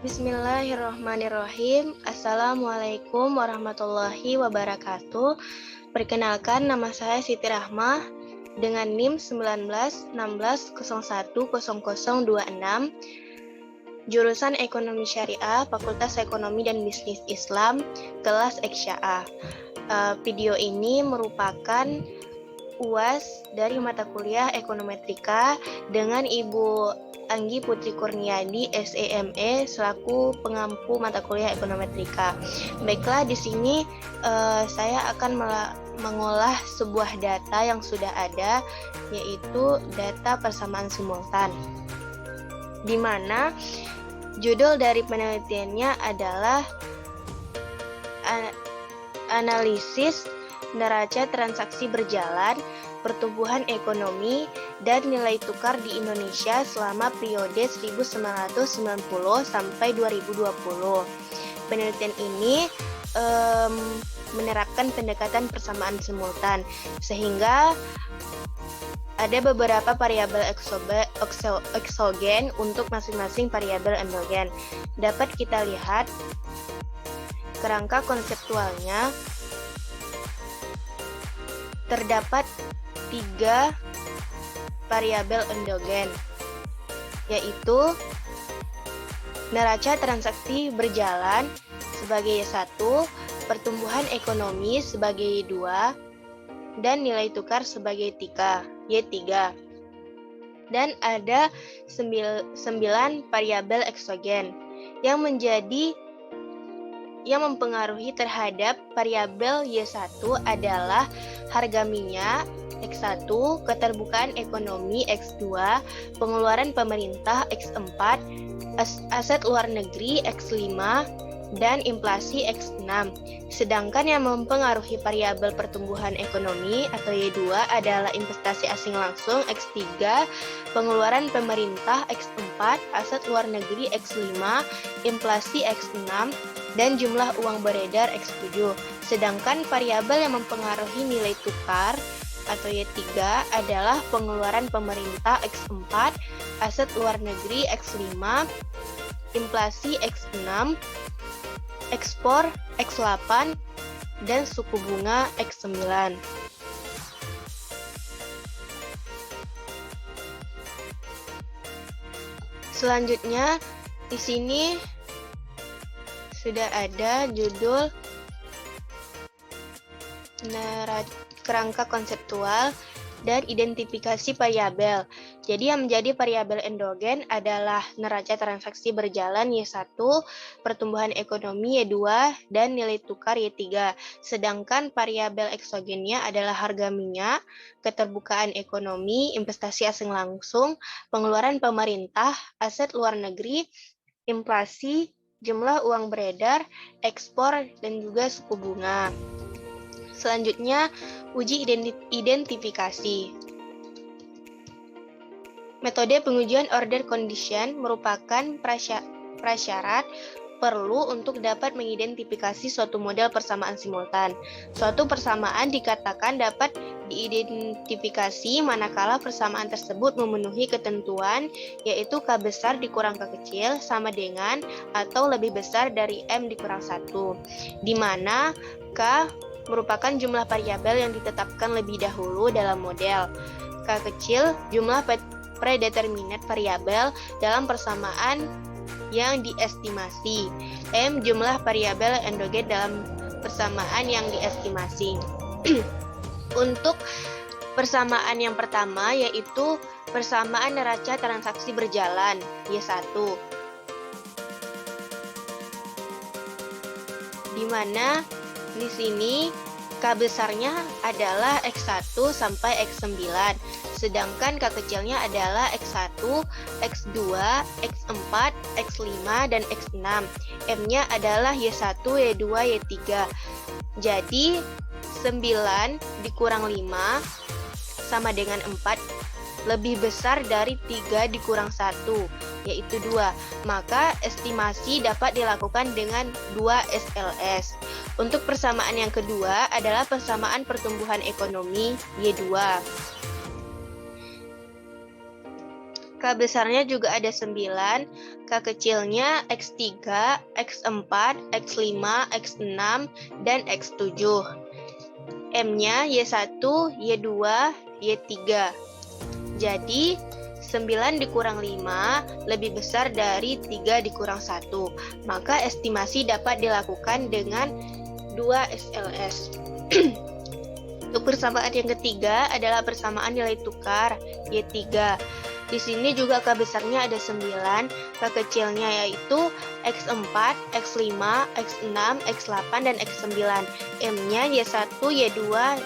Bismillahirrahmanirrahim. Assalamualaikum warahmatullahi wabarakatuh. Perkenalkan, nama saya Siti Rahmah dengan NIM 1916010026, jurusan Ekonomi Syariah, Fakultas Ekonomi dan Bisnis Islam, kelas Eksyaah. Video ini merupakan UAS dari mata kuliah Ekonometrika dengan Ibu Anggi Putri Kurniadi, SEME, selaku pengampu mata kuliah Ekonometrika. Baiklah, di sini saya akan mengolah sebuah data yang sudah ada, yaitu data persamaan simultan, di mana judul dari penelitiannya adalah analisis neraca transaksi berjalan, pertumbuhan ekonomi, dan nilai tukar di Indonesia selama periode 1990 sampai 2020. Penelitian ini menerapkan pendekatan persamaan simultan, sehingga ada beberapa variabel eksogen untuk masing-masing variabel endogen. Dapat kita lihat kerangka konseptualnya. Terdapat 3 variabel endogen, yaitu neraca transaksi berjalan sebagai 1, pertumbuhan ekonomi sebagai 2, dan nilai tukar sebagai 3, Y3. Dan ada 9 variabel eksogen yang mempengaruhi terhadap variabel Y1 adalah harga minyak X1, keterbukaan ekonomi X2, pengeluaran pemerintah X4, aset luar negeri X5, dan inflasi X6. Sedangkan yang mempengaruhi variabel pertumbuhan ekonomi atau Y2 adalah investasi asing langsung X3, pengeluaran pemerintah X4, aset luar negeri X5, inflasi X6, dan jumlah uang beredar X7. Sedangkan variabel yang mempengaruhi nilai tukar atau Y3 adalah pengeluaran pemerintah X4, aset luar negeri X5, inflasi X6, ekspor X8, dan suku bunga X9. Selanjutnya, di sini sudah ada judul kerangka konseptual dan identifikasi variabel. Jadi yang menjadi variabel endogen adalah neraca transaksi berjalan Y1, pertumbuhan ekonomi Y2, dan nilai tukar Y3. Sedangkan variabel eksogennya adalah harga minyak, keterbukaan ekonomi, investasi asing langsung, pengeluaran pemerintah, aset luar negeri, inflasi, jumlah uang beredar, ekspor, dan juga suku bunga. Selanjutnya, uji identifikasi. Metode pengujian order condition merupakan prasyarat perlu untuk dapat mengidentifikasi suatu model persamaan simultan. Suatu persamaan dikatakan dapat diidentifikasi manakala persamaan tersebut memenuhi ketentuan, yaitu K besar dikurang K kecil sama dengan atau lebih besar dari M dikurang 1, di mana K merupakan jumlah variabel yang ditetapkan lebih dahulu dalam model. K kecil jumlah predeterminate variabel dalam persamaan yang diestimasi. M jumlah variabel endogen dalam persamaan yang diestimasi. Untuk persamaan yang pertama, yaitu persamaan neraca transaksi berjalan Y1, di mana di sini K besarnya adalah X1 sampai X9, sedangkan K kecilnya adalah X1, X2, X4, X5, dan X6. M-nya adalah Y1, Y2, Y3. Jadi 9 dikurang 5 sama dengan 4, lebih besar dari 3 dikurang 1. yaitu 2. Maka estimasi dapat dilakukan dengan 2 SLS. Untuk persamaan yang kedua adalah persamaan pertumbuhan ekonomi Y2. K besarnya juga ada 9, K kecilnya X3, X4, X5, X6, dan X7. M-nya Y1, Y2, Y3. Jadi, 9 dikurang 5 lebih besar dari 3 dikurang 1. Maka estimasi dapat dilakukan dengan 2 SLS. Untuk persamaan yang ketiga adalah persamaan nilai tukar Y3. Di sini juga K besarnya ada 9, K kecilnya yaitu X4, X5, X6, X8, dan X9. M-nya Y1, Y2,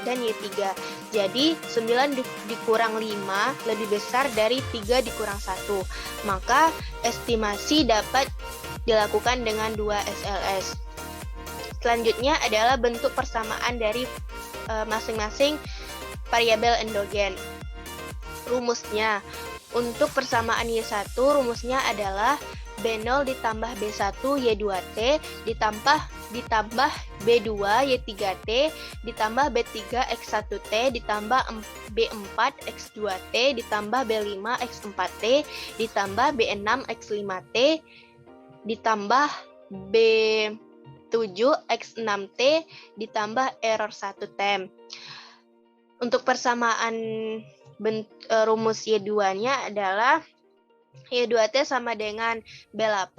dan Y3. Jadi 9 dikurang 5 lebih besar dari 3 dikurang 1. Maka estimasi dapat dilakukan dengan 2 SLS. Selanjutnya adalah bentuk persamaan dari masing-masing variabel endogen. Rumusnya, untuk persamaan Y1, rumusnya adalah B0 ditambah B1 Y2T ditambah B2 Y3T ditambah B3 X1T ditambah B4 X2T ditambah B5 X4T ditambah B6 X5T ditambah B7 X6T ditambah error 1 tem. Untuk persamaan rumus Y2-nya adalah Y2T sama dengan B8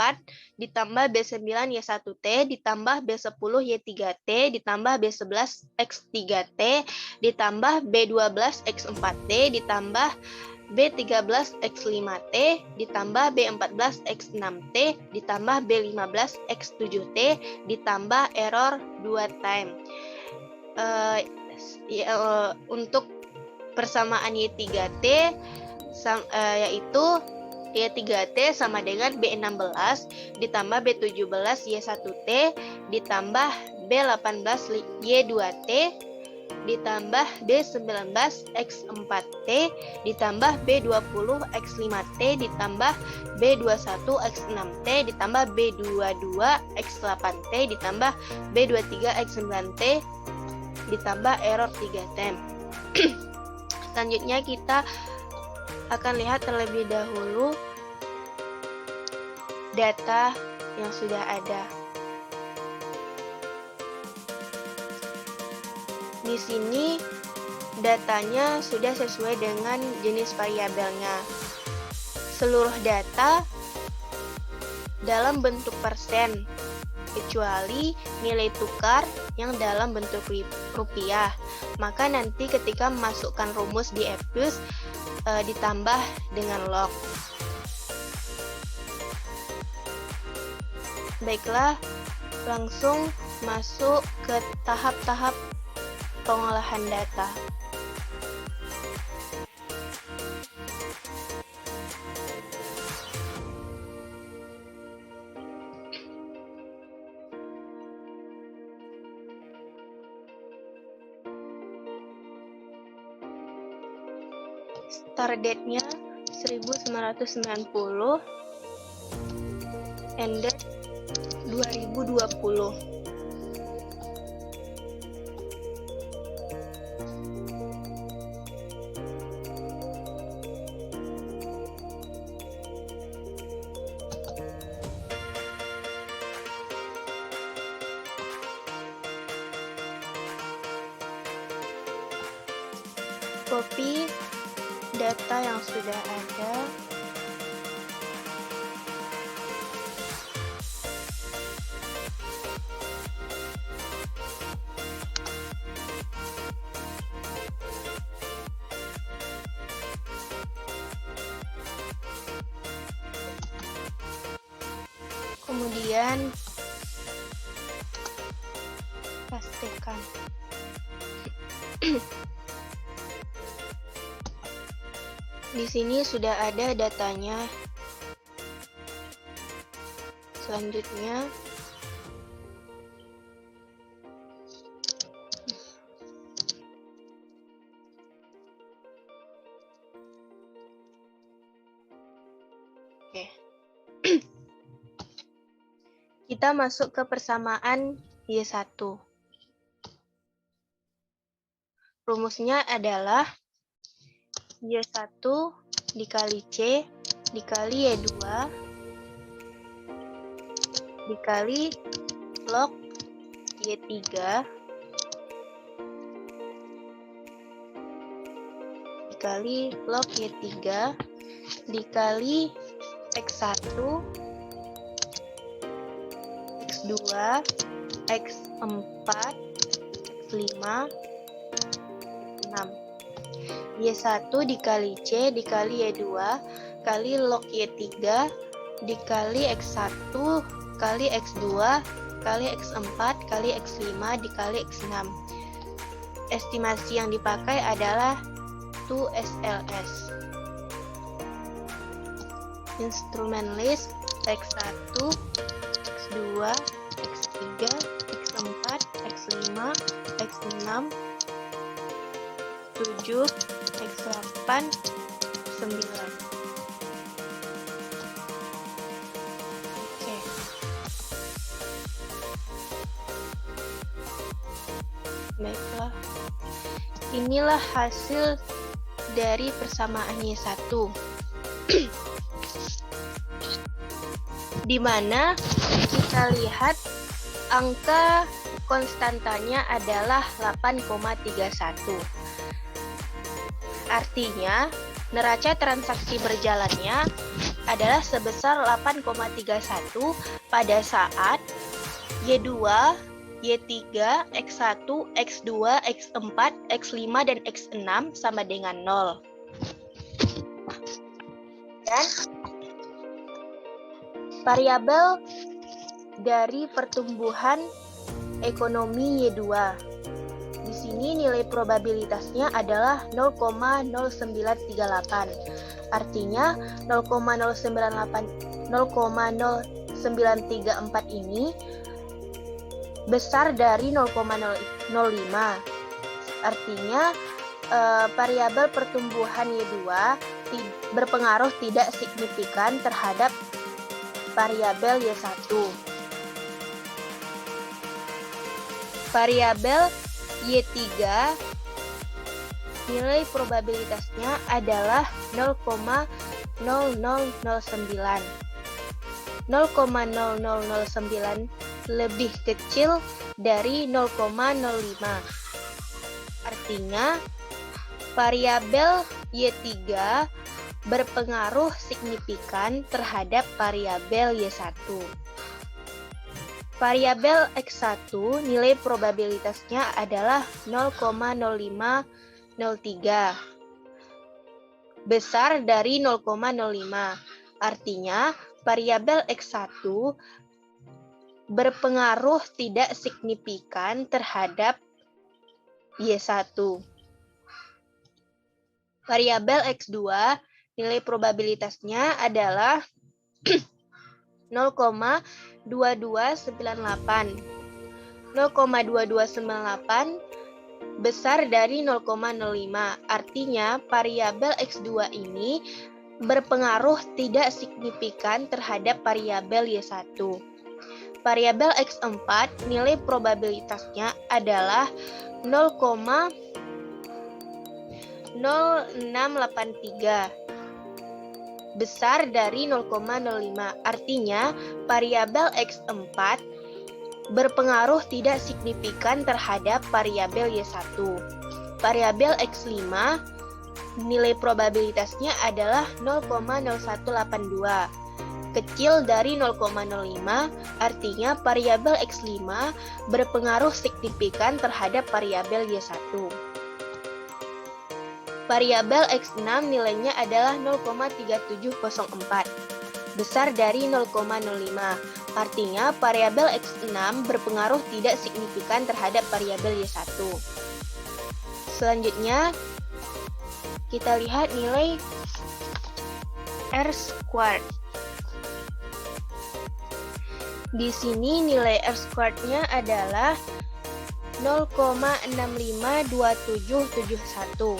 ditambah B9 Y1T ditambah B10 Y3T ditambah B11 X3T ditambah B12 X4T ditambah B13 X5T ditambah B14 X6T ditambah B15 X7T ditambah error 2 time. Untuk persamaan Y3T yaitu Y3T sama dengan B16 ditambah B17 Y1T ditambah B18 Y2T ditambah B19 X4T ditambah B20 X5T ditambah B21 X6T ditambah B22 X8T ditambah B23 X9T ditambah error 3 tem. Selanjutnya kita akan lihat terlebih dahulu data yang sudah ada. Di sini datanya sudah sesuai dengan jenis variabelnya. Seluruh data dalam bentuk persen, kecuali nilai tukar yang dalam bentuk rupiah. Maka nanti ketika memasukkan rumus di EPUS ditambah dengan log. Baiklah, langsung masuk ke tahap-tahap pengolahan data. Start date-nya 1990, end date 2020. Copy data yang sudah ada. Kemudian pastikan. Di sini sudah ada datanya. Selanjutnya oke. Kita masuk ke persamaan Y1. Rumusnya adalah Y1 dikali C dikali Y2 dikali log Y3 dikali log Y3 dikali X1 X2 X4 X5 6. Y1 dikali C dikali Y2 kali log Y3 dikali X1 kali X2 kali X4 kali X5 dikali X6. Estimasi yang dipakai adalah 2SLS. Instrumen list X1, X2, X3, X4, X5, X6, 7, X8, 9. Oke. Baiklah. Inilah hasil dari persamaan Y1. Di mana kita lihat angka konstantanya adalah 8,31. Artinya, neraca transaksi berjalannya adalah sebesar 8,31 pada saat Y2, Y3, X1, X2, X4, X5, dan X6 sama dengan 0. Dan variabel dari pertumbuhan ekonomi Y2. Di sini nilai probabilitasnya adalah 0,0938. Artinya 0,0934 ini besar dari 0,05. Artinya variabel pertumbuhan Y2 berpengaruh tidak signifikan terhadap variabel Y1. Variabel Y3 nilai probabilitasnya adalah 0,0009. 0,0009 lebih kecil dari 0,05. Artinya, variabel Y3 berpengaruh signifikan terhadap variabel Y1. Variabel X1 nilai probabilitasnya adalah 0,0503. Besar dari 0,05. Artinya, variabel X1 berpengaruh tidak signifikan terhadap Y1. Variabel X2 nilai probabilitasnya adalah 0,2298. 0,2298 besar dari 0,05. Artinya, variabel X2 ini berpengaruh tidak signifikan terhadap variabel Y1. Variabel X4 nilai probabilitasnya adalah 0,0683. Besar dari 0,05. Artinya, variabel X4 berpengaruh tidak signifikan terhadap variabel Y1. Variabel X5 nilai probabilitasnya adalah 0,0182. Kecil dari 0,05, artinya variabel X5 berpengaruh signifikan terhadap variabel Y1. Variabel X6 nilainya adalah 0,3704, besar dari 0,05. Artinya, variabel X6 berpengaruh tidak signifikan terhadap variabel Y1. Selanjutnya, kita lihat nilai R². Di sini nilai R²-nya adalah 0,652771.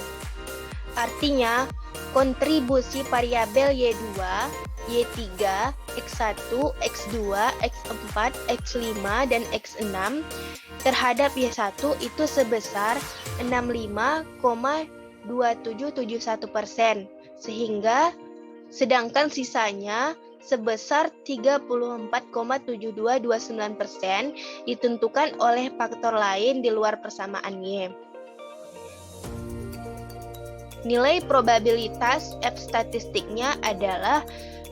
Artinya, kontribusi variabel Y2 Y3, X1, X2, X4, X5, dan X6 terhadap Y1 itu sebesar 65,2771%, sedangkan sisanya sebesar 34,7229% ditentukan oleh faktor lain di luar persamaan Y. Nilai probabilitas F statistiknya adalah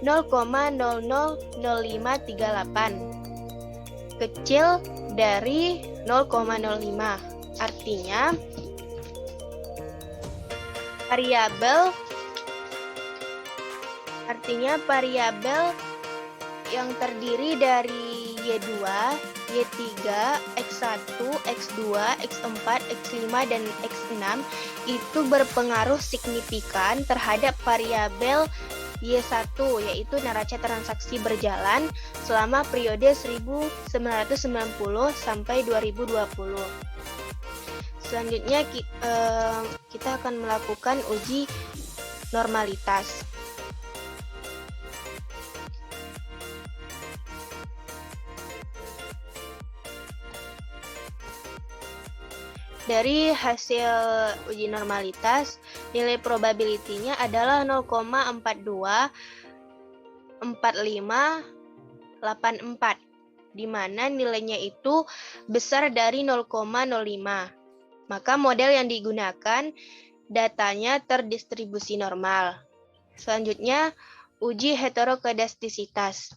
0,000538, kecil dari 0,05. Artinya variabel yang terdiri dari Y2, Y3, X1, X2, X4, X5, dan X6 itu berpengaruh signifikan terhadap variabel Y1, yaitu neraca transaksi berjalan selama periode 1990 sampai 2020. Selanjutnya kita akan melakukan uji normalitas. Dari hasil uji normalitas, nilai probability-nya adalah 0,424584, di mana nilainya itu besar dari 0,05. Maka model yang digunakan datanya terdistribusi normal. Selanjutnya, uji heterokedastisitas.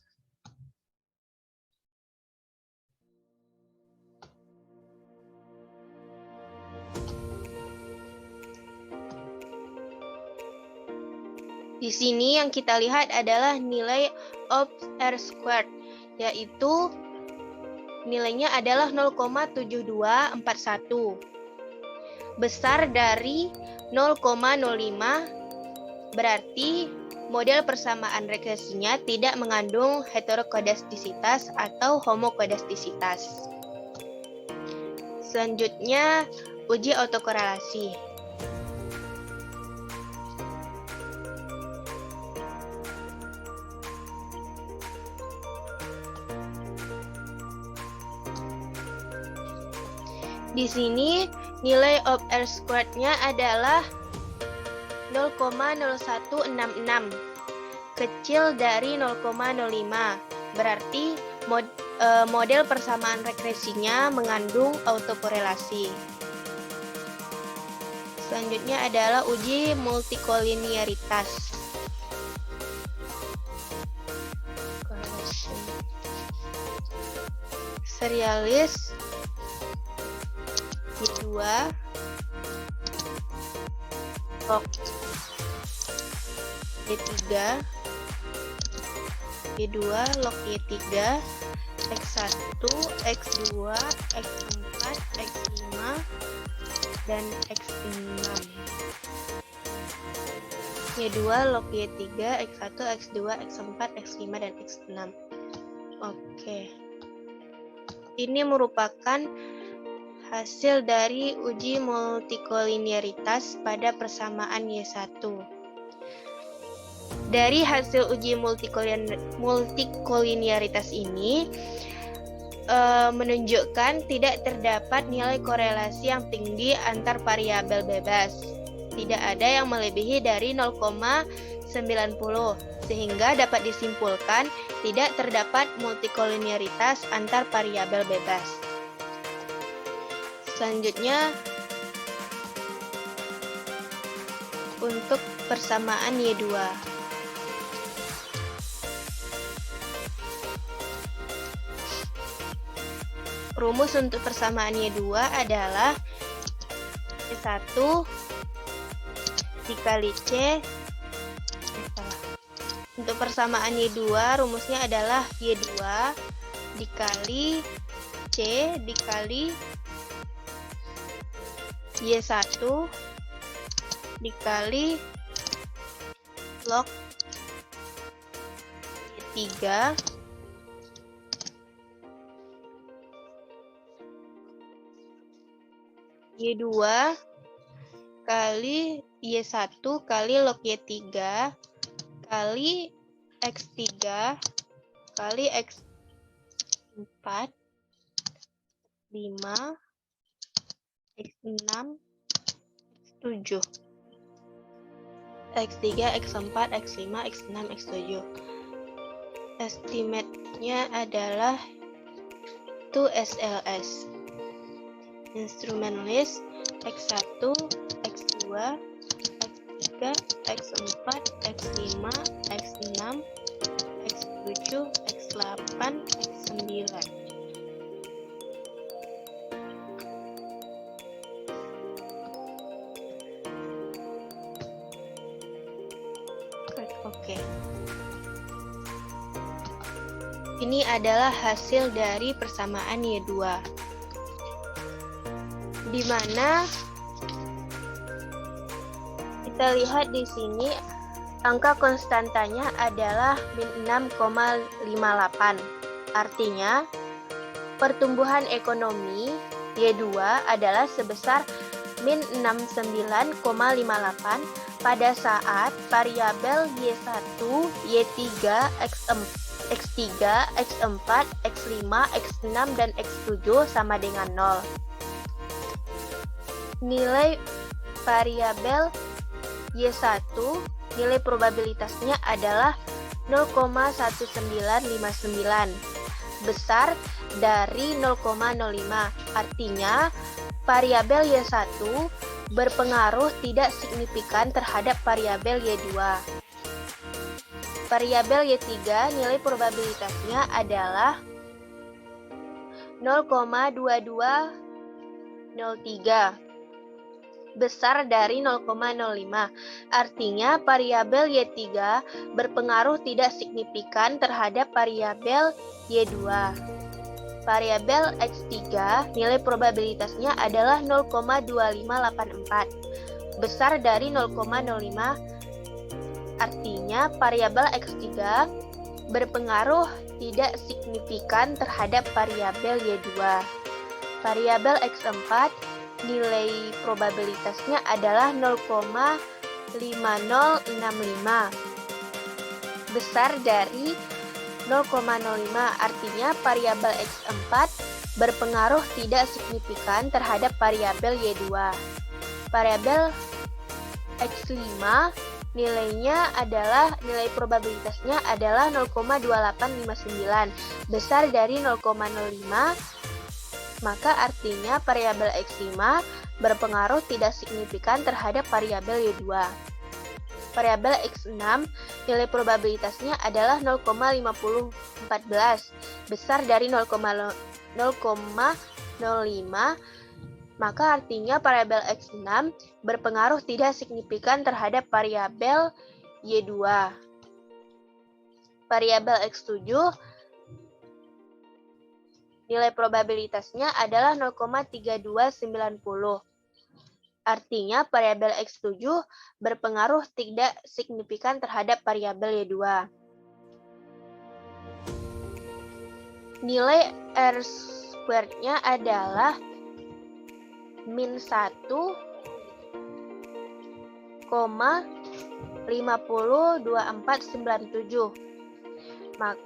Di sini yang kita lihat adalah nilai of R squared, yaitu nilainya adalah 0,7241. Besar dari 0,05, berarti model persamaan regresinya tidak mengandung heterokodastisitas atau homokodastisitas. Selanjutnya, uji autokorelasi. Di sini nilai of R squared-nya adalah 0,0166, kecil dari 0,05. Berarti model persamaan regresinya mengandung autokorelasi. Selanjutnya adalah uji multikolinearitas. Serialis Y2, log Y3, Y2, log Y3, X1, X2, X4, X5, dan X6. Y2, log Y3, X1, X2, X4, X5, dan X6. Oke. Ini merupakan hasil dari uji multikolinearitas pada persamaan Y1. Dari hasil uji multikolinearitas ini menunjukkan tidak terdapat nilai korelasi yang tinggi antar variabel bebas. Tidak ada yang melebihi dari 0,90, sehingga dapat disimpulkan tidak terdapat multikolinearitas antar variabel bebas. Selanjutnya, untuk persamaan Y2. Rumus untuk persamaan Y2 adalah Y1 dikali C. Untuk persamaan Y2, rumusnya adalah Y2 dikali C dikali Y1 dikali log Y3 Y2 kali Y1 kali log Y3 kali X3 kali X4, 5, X6, X7. X3, X4, X5, X6, X7. Estimate-nya adalah 2 SLS. Instrument list X1, X2, X3, X4, X5, X6, X7, X8, X9. Oke. Ini adalah hasil dari persamaan Y2. Di mana kita lihat di sini angka konstantanya adalah min 6,58. Artinya, pertumbuhan ekonomi Y2 adalah sebesar min 69,58 pada saat variabel Y1, Y3, X3, X4, X5, X6, dan X7 sama dengan 0. Nilai variabel Y1, nilai probabilitasnya adalah 0,1959, besar dari 0,05. Artinya, variabel Y1 berpengaruh tidak signifikan terhadap variabel Y2. Variabel Y3, nilai probabilitasnya adalah 0,2203, besar dari 0,05. Artinya, variabel Y3 berpengaruh tidak signifikan terhadap variabel Y2. Variabel X3, nilai probabilitasnya adalah 0,2584, besar dari 0,05. Artinya, variabel X3 berpengaruh tidak signifikan terhadap variabel Y2. Variabel X4, nilai probabilitasnya adalah 0,5065, besar dari 0,05. Artinya, variabel X4 berpengaruh tidak signifikan terhadap variabel Y2. Variabel X5, nilainya adalah nilai probabilitasnya adalah 0,2859, besar dari 0,05. Maka artinya variabel X5 berpengaruh tidak signifikan terhadap variabel Y2. Variabel X6, nilai probabilitasnya adalah 0,5014, besar dari 0,05. Maka artinya variabel X6 berpengaruh tidak signifikan terhadap variabel Y2. Variabel X7, nilai probabilitasnya adalah 0,3290. Artinya, variabel X7 berpengaruh tidak signifikan terhadap variabel Y2. Nilai R-squared-nya adalah min 1,502497.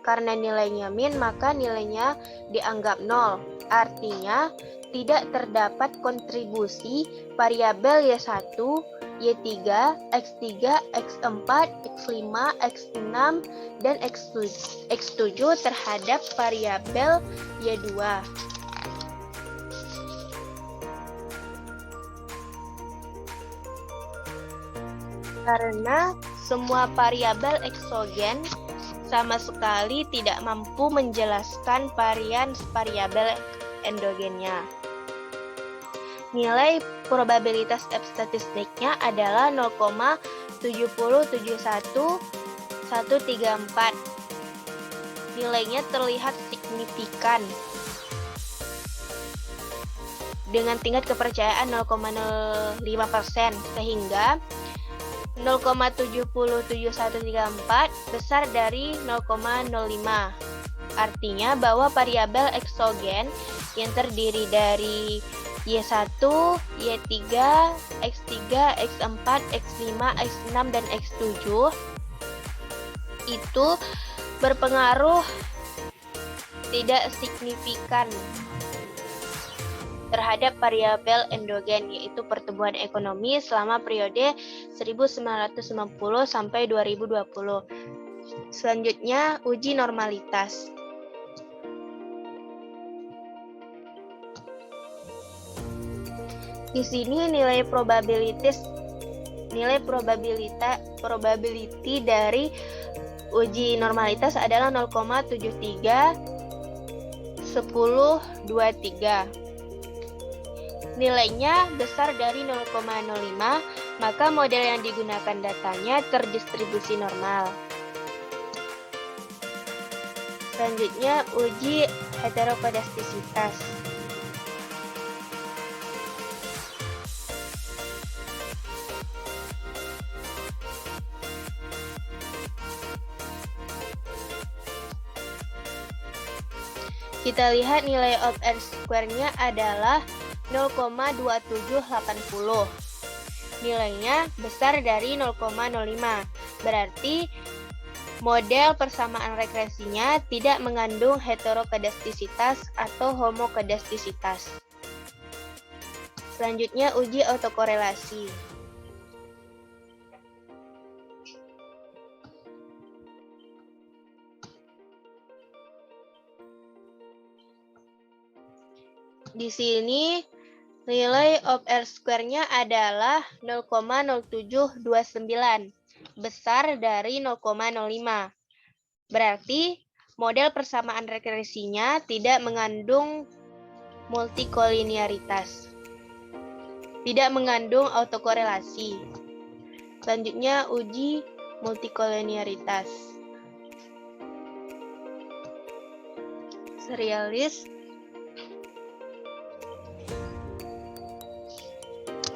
Karena nilainya min, maka nilainya dianggap 0. Artinya, tidak terdapat kontribusi variabel Y1, Y3, X3, X4, X5, X6, dan X7 terhadap variabel Y2. Karena semua variabel eksogen sama sekali tidak mampu menjelaskan variabel endogennya. Nilai probabilitas F statistiknya adalah 0,7071134. Nilainya terlihat signifikan dengan tingkat kepercayaan 0,05%, sehingga 0,7071134 besar dari 0,05. Artinya bahwa variabel eksogen yang terdiri dari Y1, Y3, X3, X4, X5, X6, dan X7 itu berpengaruh tidak signifikan terhadap variabel endogen, yaitu pertumbuhan ekonomi selama periode 1990 sampai 2020. Selanjutnya, uji normalitas. Di sini nilai probability dari uji normalitas adalah 0,73 1023. Nilainya besar dari 0,05, maka model yang digunakan datanya terdistribusi normal. Selanjutnya, uji heterokodastisitas. Kita lihat nilai of R-square-nya adalah 0,2780. Nilainya besar dari 0,05. Berarti model persamaan regresinya tidak mengandung heterokodastisitas atau homokodastisitas. Selanjutnya, uji autokorelasi. Di sini nilai of R-square-nya adalah 0,0729, besar dari 0,05. Berarti model persamaan regresinya tidak mengandung multikolinearitas, tidak mengandung autokorelasi. Selanjutnya, uji multikolinearitas. Serialis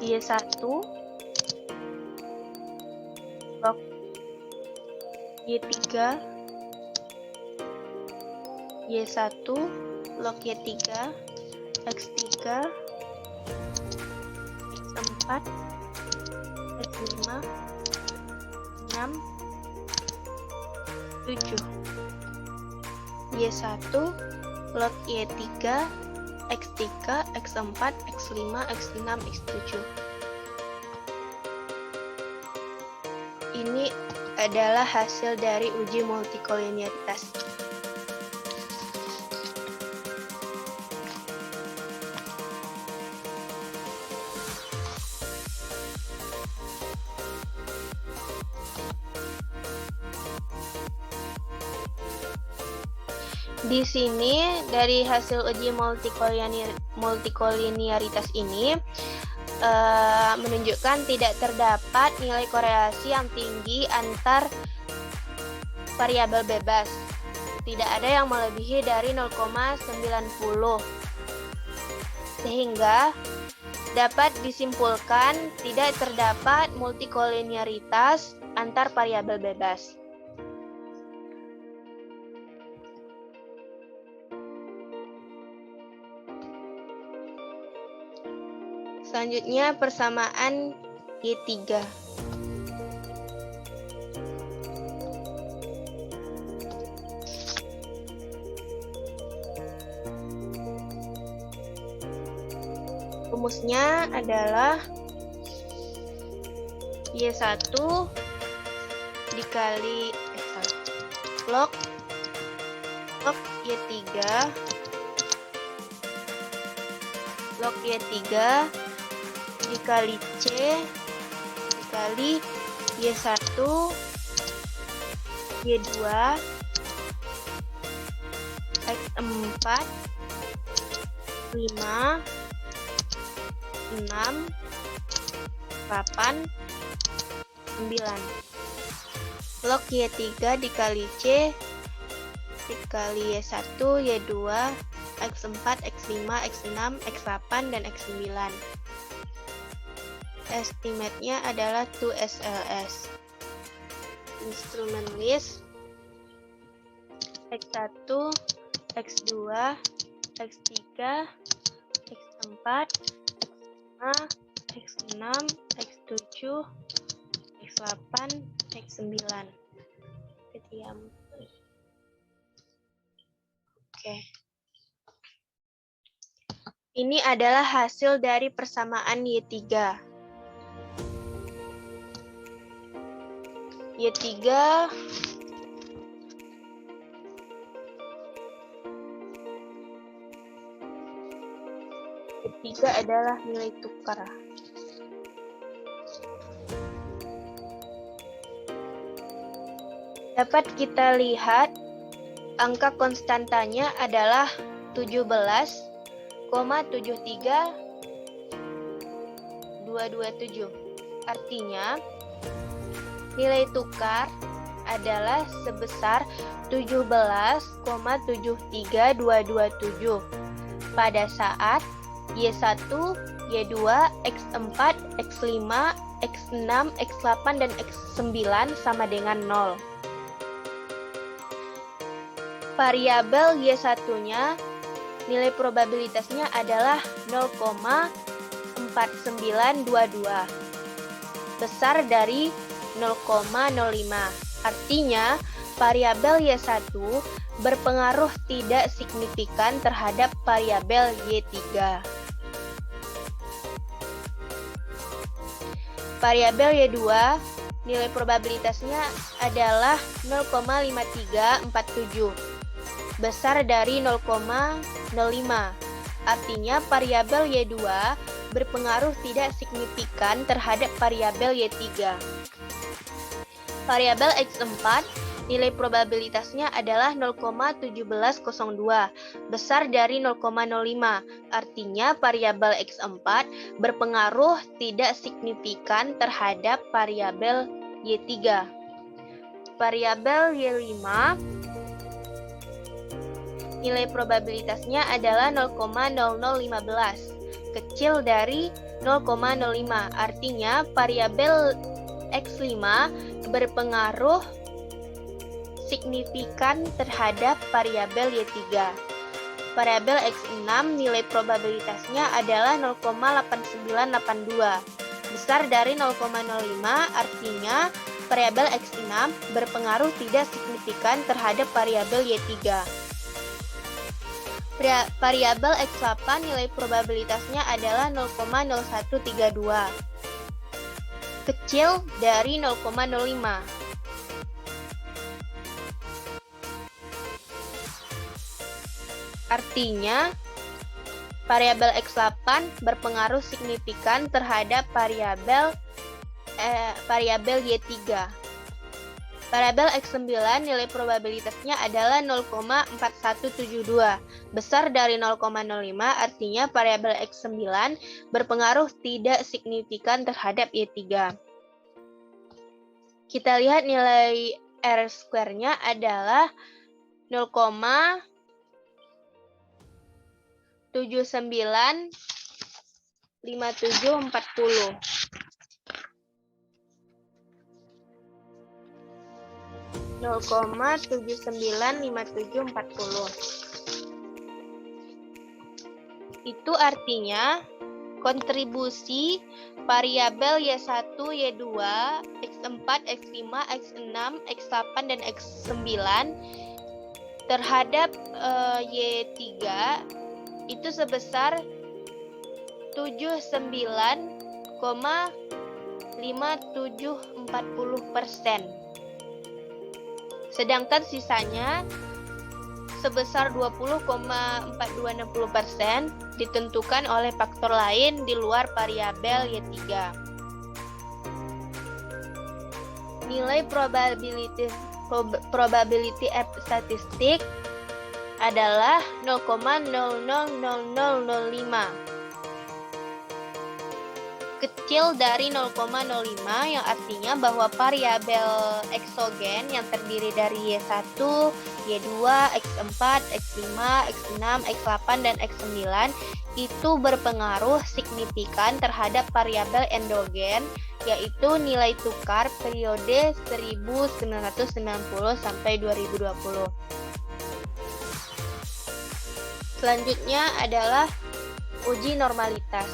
Y1 log Y3 Y1 log Y3 X3 X4 X5 6 7 Y1 log Y3 X3, X4, X5, X6, X7. Ini adalah hasil dari uji multikolinearitas. Di sini dari hasil uji multikolinearitas ini menunjukkan tidak terdapat nilai korelasi yang tinggi antar variabel bebas. Tidak ada yang melebihi dari 0,90. Sehingga dapat disimpulkan tidak terdapat multikolinearitas antar variabel bebas. Selanjutnya, persamaan Y3. Rumusnya adalah Y1 dikali log Y3 log Y3 dikali C dikali Y1 Y2 X4 5 6 8 9. Log Y3 dikali C dikali Y1 Y2 X4 X5 X6 X8 dan X9. Estimate-nya adalah 2SLS. Instrument list X1, X2, X3, X4, X5, X6, X7, X8, X9. Oke. Ini adalah hasil dari persamaan Y3. Y3 adalah nilai tukar. Dapat kita lihat angka konstantanya adalah 17,73227. Artinya nilai tukar adalah sebesar 17,73227 pada saat Y1, Y2, X4, X5, X6, X8, dan X9 sama dengan 0. Variabel Y1-nya nilai probabilitasnya adalah 0,4922, besar dari 0,05. Artinya, variabel Y1 berpengaruh tidak signifikan terhadap variabel Y3. Variabel Y2 nilai probabilitasnya adalah 0,5347, besar dari 0,05. Artinya variabel Y2 berpengaruh tidak signifikan terhadap variabel Y3. Variabel X4 nilai probabilitasnya adalah 0,1702, besar dari 0,05. Artinya variabel X4 berpengaruh tidak signifikan terhadap variabel Y3. Variabel Y5 nilai probabilitasnya adalah 0,0015, kecil dari 0,05. Artinya variabel X5 berpengaruh signifikan terhadap variabel Y3. Variabel X6 nilai probabilitasnya adalah 0,8982, besar dari 0,05. Artinya variabel X6 berpengaruh tidak signifikan terhadap variabel Y3. Variabel X8 nilai probabilitasnya adalah 0,0132, kecil dari 0,05. Artinya, variabel X8 berpengaruh signifikan terhadap variabel Y3. Variabel X9 nilai probabilitasnya adalah 0,4172, besar dari 0,05. Artinya variabel X9 berpengaruh tidak signifikan terhadap Y3. Kita lihat nilai R-square-nya adalah 0,795740. 0,795740. Itu artinya kontribusi variabel Y1, Y2, X4, X5, X6, X8, dan X9 terhadap Y3 itu sebesar 79,5740%. Sedangkan sisanya sebesar 20,4260% ditentukan oleh faktor lain di luar variabel Y3. Nilai probability statistik adalah 0,000005, kecil dari 0,05, yang artinya bahwa variabel eksogen yang terdiri dari Y1, Y2, X4, X5, X6, X8, dan X9 itu berpengaruh signifikan terhadap variabel endogen, yaitu nilai tukar periode 1990 sampai 2020. Selanjutnya adalah uji normalitas.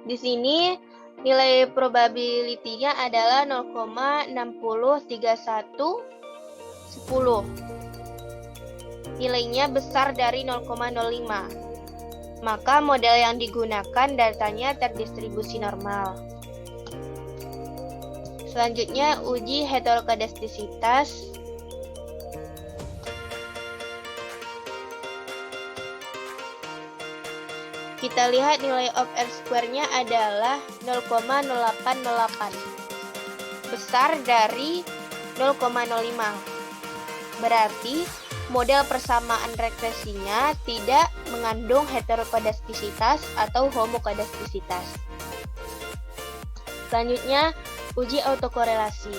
Di sini nilai probability-nya adalah 0,603110. Nilainya besar dari 0,05. Maka model yang digunakan datanya terdistribusi normal. Selanjutnya, uji heterokodastisitas. Kita lihat nilai of R square-nya adalah 0,0808. Besar dari 0,05. Berarti model persamaan regresinya tidak mengandung heterokodastisitas atau homokodastisitas. Selanjutnya, uji autokorelasi.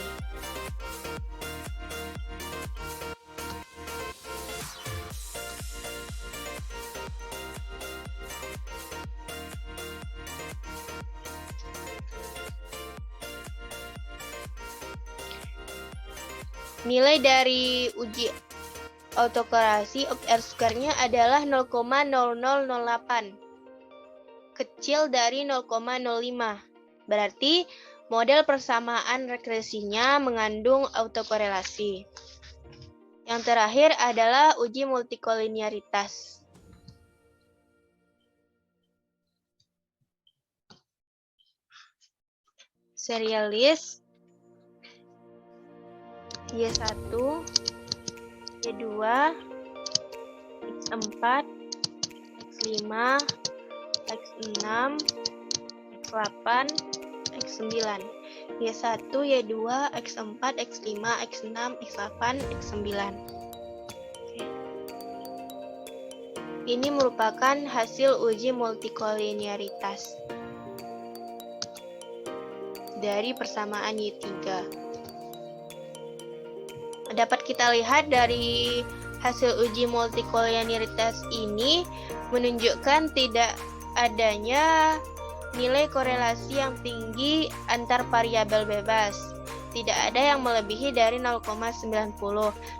Nilai dari uji autokorelasi of R square-nya adalah 0,0008. Kecil dari 0,05. Berarti model persamaan regresinya mengandung autokorelasi. Yang terakhir adalah uji multikolinearitas. Serial list Y1, Y2, X4, X5, X6, X8, X9. Y1, Y2, X4, X5, X6, X8, X9. Ini merupakan hasil uji multikolinearitas dari persamaan Y3. Dapat kita lihat dari hasil uji multikolinearitas ini menunjukkan tidak adanya nilai korelasi yang tinggi antar variabel bebas. Tidak ada yang melebihi dari 0,90,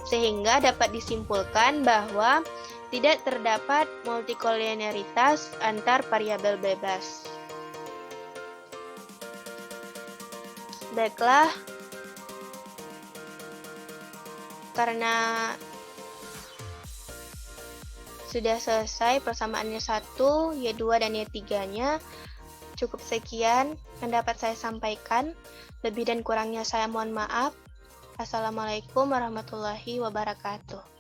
sehingga dapat disimpulkan bahwa tidak terdapat multikolinearitas antar variabel bebas. Baiklah, karena sudah selesai persamaannya 1, Y2 dan Y3-nya, cukup sekian yang dapat saya sampaikan. Lebih dan kurangnya saya mohon maaf. Assalamualaikum warahmatullahi wabarakatuh.